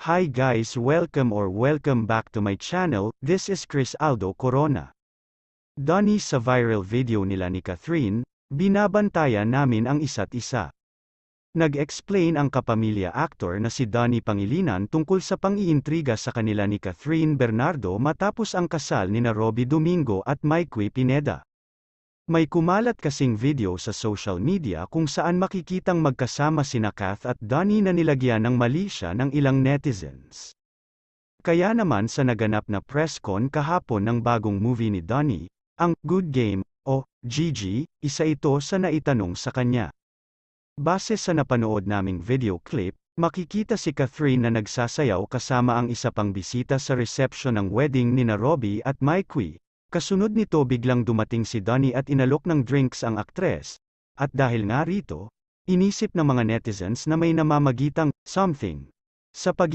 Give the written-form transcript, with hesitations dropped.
Hi guys, welcome back to my channel. This is Chris Aldo Corona. Donnie, sa viral video nila ni Catherine, binabantayan namin ang isa't isa. Nag-explain ang kapamilya actor na si Donnie Pangilinan tungkol sa pang-iintriga sa kanila ni Catherine Bernardo matapos ang kasal nina Robby Domingo at Mikey Pineda. May kumalat kasing video sa social media kung saan makikitang magkasama sina Kath at Donnie na nilagyan ng mali siya ng ilang netizens. Kaya naman sa naganap na press con kahapon ng bagong movie ni Donnie, ang Good Game o GG, isa ito sa naitanong sa kanya. Base sa napanood naming video clip, makikita si Catherine na nagsasayaw kasama ang isa pang bisita sa reception ng wedding nina Robby at Mikey. Kasunod nito biglang dumating si Donnie at inalok ng drinks ang aktres, at dahil nga rito, inisip ng mga netizens na may namamagitang something sa